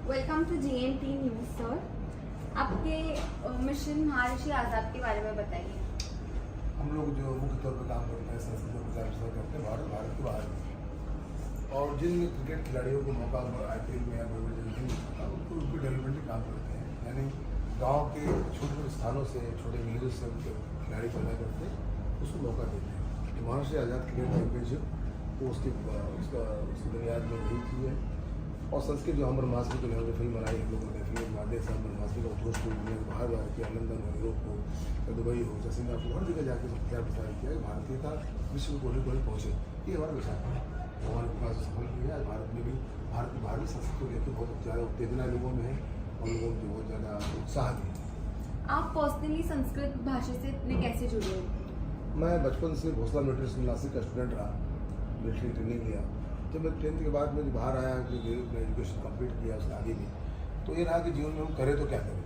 Welcome to GNT news sir. आपके mission Maharshi Azad के बारे में बताइए। हम लोग जो मुख्य तौर पर काम करते हैं संस्कृत प्रचार प्रसार करते हैं भारत के बाहर में, और जिन क्रिकेट खिलाड़ियों को मौका IPL में या बड़े नहीं मिलता उनको उनकी डेवलपमेंट का काम करते हैं। यानी गांव के छोटे छोटे स्थानों से छोटे विलेज से खिलाड़ी पैदा करते हैं, उसको मौका देते हैं। महर्षि आज़ाद क्रिकेट चैंपियनशिप वो उसकी बुनियाद में यही चीज़ है। और संस्कृत जो हम ब्रह्मास्त्र के लिए फिल्म बनाई हम लोगों ने, फिल्म माध्यम से हम ब्रह्मास्त्र का उद्घोष दुनिया बाहर किया, लंदन हो, यूरोप हो, दुबई हो, सिंगापुर, हर जगह जाकर प्रचार प्रसार किया कि भारतीयता विश्व के कोने कोने पहुँचे। ये हमारा विचार है, हमारे विकास सफल किया है। भारत में भी भारत की भारतीय संस्कृति को लेकर बहुत ज़्यादा उत्तेजना लोगों में है और लोगों में बहुत ज़्यादा उत्साह भी है। आप पर्सनली संस्कृत भाषा से इतने कैसे जुड़े हो? मैं बचपन से भोसला मिलिट्री स्कूल नासिक का स्टूडेंट रहा, मिलिट्री ट्रेनिंग लिया। जब मैं 10th के बाद मैं बाहर आया, मैं एजुकेशन कंप्लीट किया, उसके आगे भी तो ये रहा कि जीवन में हम करें तो क्या करें।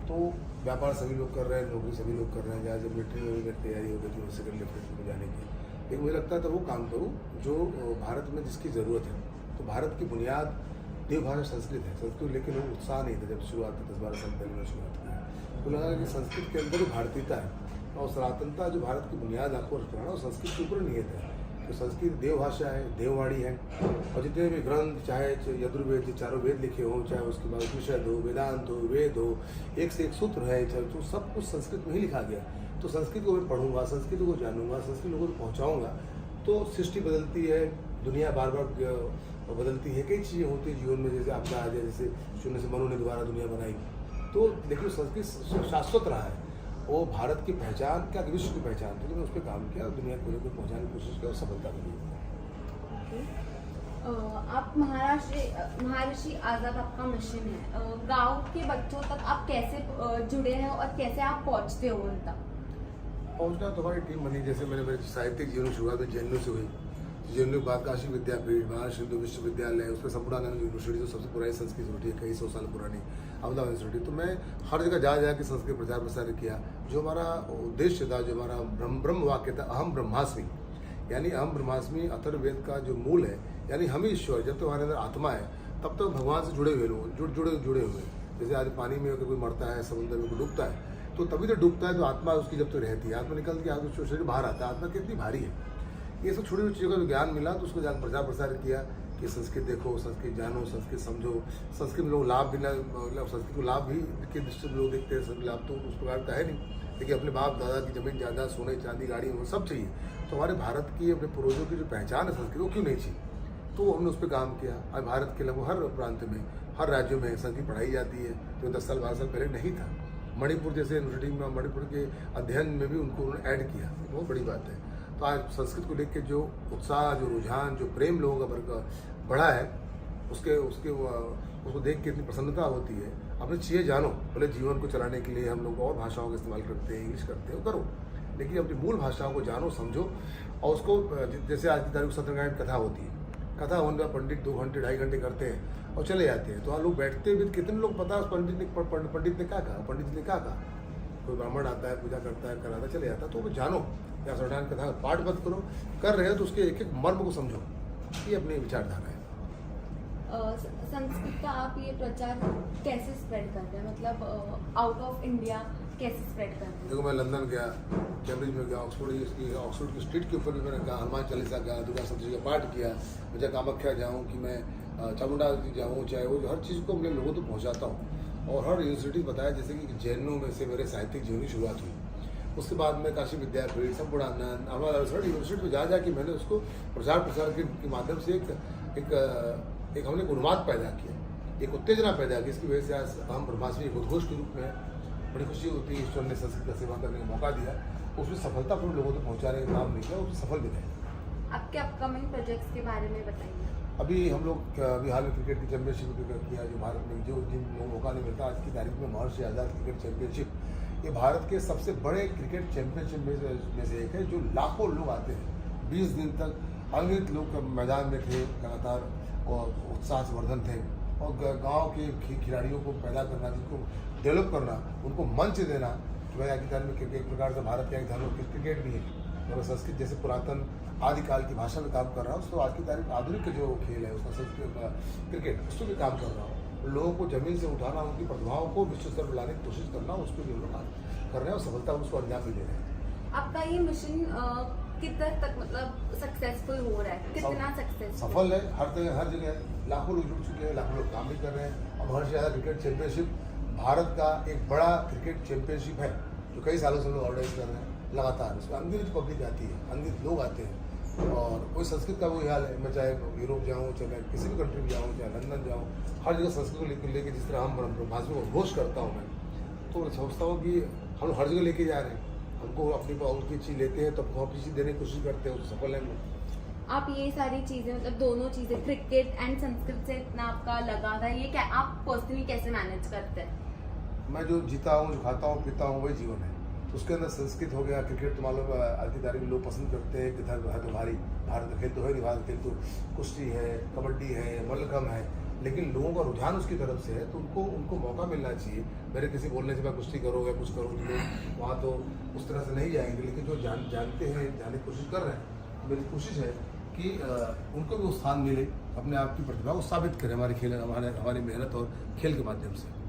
तो व्यापार सभी लोग कर रहे हैं, नौकरी सभी लोग कर रहे हैं, जहाँ जब मिलिट्री में भी मेरी तैयारी हो गई थी सेकंड लेफ्टिनेंट में जाने की, लेकिन मुझे लगता था वो काम करूँ जो भारत में जिसकी ज़रूरत है। तो भारत की बुनियाद देवभाषा संस्कृत है, संस्कृत लेकिन वो उत्साह नहीं था जब शुरुआत की 10-12 साल पहले मैंने शुरुआत की। तो लगा कि संस्कृत के अंदर भारतीयता है और सनातनता जो भारत की बुनियाद आपको रखना और संस्कृत के ऊपर नियत है। तो संस्कृत देवभाषा है, देववाणी है, और जितने भी ग्रंथ चाहे यजुर्वेद के चारों वेद लिखे हों, चाहे उसके बाद उपनिषद हो, वेदांत हो, वेद हो, एक से एक सूत्र है, चाहे तो सब कुछ संस्कृत में ही लिखा गया। तो संस्कृत को मैं पढ़ूंगा, संस्कृत को जानूंगा, संस्कृत लोगों को पहुँचाऊँगा, तो सृष्टि बदलती है, दुनिया बार बार बदलती है, कई चीज़ें होती है जीवन में, जैसे आपका आ जाए, जैसे शून्य से मनु ने दोबारा दुनिया बनाई। तो लेकिन संस्कृत शाश्वत रहा है, वो भारत की पहचान क्या विश्व की पहचान थी। तो मैं उस पर काम किया और दुनिया को पहुँचाने की कोशिश की और सफलता मिली। आप महर्षि आज़ाद आपका मिशन है, गांव के बच्चों तक आप कैसे जुड़े हैं और कैसे आप पहुंचते हो उन तक? पहुँचना तो हमारी टीम बनी। जैसे मेरे साहित्यिक जीवन की शुरुआत में JNU से हुई, JNU के बाद काशी विद्यापीठ, महाराष्ट्र हिंदू विश्वविद्यालय, उसमें संपूर्णानंद यूनिवर्सिटी जो सबसे पुरानी संस्कृत यूनिवर्सिटी है, कई 100 साल पुरानी अहमदाबाद यूनिवर्सिटी। तो मैं हर जगह जा के संस्कृत प्रचार प्रसार किया। जो हमारा उद्देश्य था, जो हमारा ब्रह्म वाक्य था, अहम ब्रह्मास्मि, यानी अहम ब्रह्मास्मि अथर्ववेद का जो मूल है, यानी हम ही ईश्वर। जब तक हमारे अंदर आत्मा है तब तक भगवान से जुड़े हुए लोग जुड़े हुए। जैसे आज पानी में अगर कोई मरता है, समुद्र में कोई डूबता है, तो तभी तो डूबता है तो आत्मा उसकी जब तक रहती है, आत्मा निकल के आगे शरीर बाहर आता है, आत्मा कितनी भारी है। ये सब छोटी छोटी चीज़ों का ज्ञान मिला, तो उसको जाकर प्रचार प्रसार किया कि संस्कृत देखो, संस्कृत जानो, संस्कृत समझो। संस्कृत में लोग लाभ भी मतलब संस्कृत को लाभ भी के दृष्टि से लोग देखते हैं, सब लाभ तो उस प्रकार का है नहीं, लेकिन अपने बाप दादा की जमीन जायदाद, सोने चांदी, गाड़ी, वो सब चाहिए। तो हमारे भारत की, अपने पूर्वजों की जो पहचान है संस्कृत, वो क्यों नहीं चाहिए। तो हमने उस पर काम किया। आज भारत के लगभग हर प्रांत में, हर राज्यों में संस्कृत पढ़ाई जाती है, जो 10 साल 12 साल पहले नहीं था। मणिपुर जैसे यूनिवर्सिटी में मणिपुर के अध्ययन में भी उनको उन्होंने ऐड किया, बहुत बड़ी बात है। तो आज संस्कृत को लेकर जो उत्साह, जो रुझान, जो प्रेम लोगों का बढ़ा है, उसको देख के इतनी प्रसन्नता होती है। अपनी चीज़ें जानो, भले जीवन को चलाने के लिए हम लोग और भाषाओं का इस्तेमाल करते हैं, इंग्लिश करते हैं, करो, लेकिन अपनी मूल भाषाओं को जानो, समझो। और उसको जैसे आज की तारीख सत्यनारायण कथा होती है, कथा होने का पंडित 2 घंटे 2.5 घंटे करते हैं और चले जाते हैं। तो लोग बैठते भी, कितने लोग पता है पंडित ने क्या कहा, पंडित ने क्या कहा। कोई ब्राह्मण आता है, पूजा करता है, कराता चले जाता है। तो वो जानो, या सत्यनारायण कथा का पाठ मत करो, कर रहे हो तो उसके एक एक मर्म को समझो। ये अपनी विचारधारा है। संस्कृत का आप ये प्रचार कैसे स्प्रेड कर रहे हैं, मतलब आउट ऑफ इंडिया कैसे स्प्रेड कर रहे हैं? देखो, मैं लंदन गया, कैम्ब्रिज में गया, ऑक्सफोर्ड की स्ट्रीट के ऊपर भी मैंने कहा, हनुमान चालीसा गया, दुर्गा सप्तशती का पाठ किया। मैं चाहे कामाख्या जाऊँ कि मैं चामुंडा जाऊँ, चाहे वो हर चीज़ को मैं लोगों तक पहुँचाता हूँ। और हर यूनिवर्सिटी बताया, जैसे कि JNU में से मेरे साहित्यिक जीवन की शुरुआत हुई। उसके बाद में काशी विद्यापीठ, संपूर्णानंद, अहमदाबाद यूनिवर्सिटी में जा के मैंने उसको प्रचार प्रसार के माध्यम से एक हमने उन्माद पैदा किया, एक उत्तेजना पैदा की। इसकी वजह से आज हम ब्रह्मास्मि एक उद्घोष के रूप में बड़ी खुशी होती है। ईश्वर ने संस्कृत का सेवा करने का मौका दिया, उसमें सफलतापूर्ण लोगों तक पहुँचाने का काम नहीं किया, उसमें सफल भी रहे। आपके अपकमिंग प्रोजेक्ट्स के बारे में बताइए। अभी हम लोग अभी हाल में क्रिकेट की चैंपियनशिप किया, जो भारत में जो जिन लोगों को मौका नहीं मिलता। आज की तारीख में महर्षि आज़ाद क्रिकेट चैंपियनशिप, ये भारत के सबसे बड़े क्रिकेट चैंपियनशिप में से एक है, जो लाखों लोग आते हैं। 20 दिन तक अनगिनत लोग मैदान में थे, लगातार और उत्साह से वर्धन थे। और गांव के खिलाड़ियों को पैदा करना, जिनको डेवलप करना, उनको मंच देना। जो है आज की तारीख में एक प्रकार से भारत का एक धर्म क्रिकेट भी है, और संस्कृत जैसे पुरातन आदिकाल की भाषा में काम कर रहा हूँ, उसको आज की तारीख में आधुनिक जो खेल है उसका संस्कृत क्रिकेट उस पर भी काम कर रहा हूँ। लोगों को जमीन से उठाना, उनकी प्रतिभाओं को विश्व स्तर पर लाने की कोशिश करना, उस पर भी हम लोग काम कर रहे हैं और सफलता उसको अंजाम भी दे रहे हैं। आपका ये मिशन कितना तक मतलब सक्सेसफुल हो रहा है, कितना सक्सेसफुल? सफल है, हर जगह लाखों लोग जुड़ चुके हैं, लाखों लोग काम भी कर रहे हैं। अब हर से ज़्यादा क्रिकेट चैंपियनशिप, भारत का एक बड़ा क्रिकेट चैंपियनशिप है जो कई सालों से लोग ऑर्गेनाइज कर रहे हैं लगातार। उसमें अनगिनत पब्लिक आती है, अनगिनत लोग आते हैं और कोई संस्कृत का वही हाल है। मैं चाहे यूरोप जाऊँ, चाहे मैं किसी भी कंट्री में जाऊँ, चाहे लंदन जाऊँ, हर जगह संस्कृत को लेकर जिस तरह हम भाषा को घोष करता हूँ मैं, तो समझता हूँ कि हम हर जगह लेके जा रहे हैं। हमको अपनी उनकी चीज़ लेते हैं तो हम अपनी चीज़ देने की कोशिश करते हैं, उससे सफल हैं। आप ये सारी चीजें मतलब दोनों चीजें क्रिकेट एंड संस्कृत से इतना आपका लगा था, ये क्या आप पर्सनली कैसे मैनेज करते हैं? मैं जो जीता हूँ, जो खाता हूँ, पीता हूँ, वही जीवन है। तो उसके अंदर संस्कृत हो गया, क्रिकेट तो मालूम आज की तारीख में लोग पसंद करते हैं कि धर्म है तो भारी, भारत का खेल तो है नहीं, भारत खेल तो कुश्ती है, कबड्डी है, मल्लखम्ब है, लेकिन लोगों का रुझान उसकी तरफ से है तो उनको मौका मिलना चाहिए। मेरे किसी बोलने से मैं कुश्ती करो या कुछ करो, लोग वहाँ तो उस तरह से नहीं जाएंगे, लेकिन जो जानते हैं, जाने की कोशिश कर रहे हैं, मेरी कोशिश है कि उनको भी वो स्थान मिले, अपने आप की प्रतिभा को साबित करें हमारे खेल, हमारी मेहनत और खेल के माध्यम से।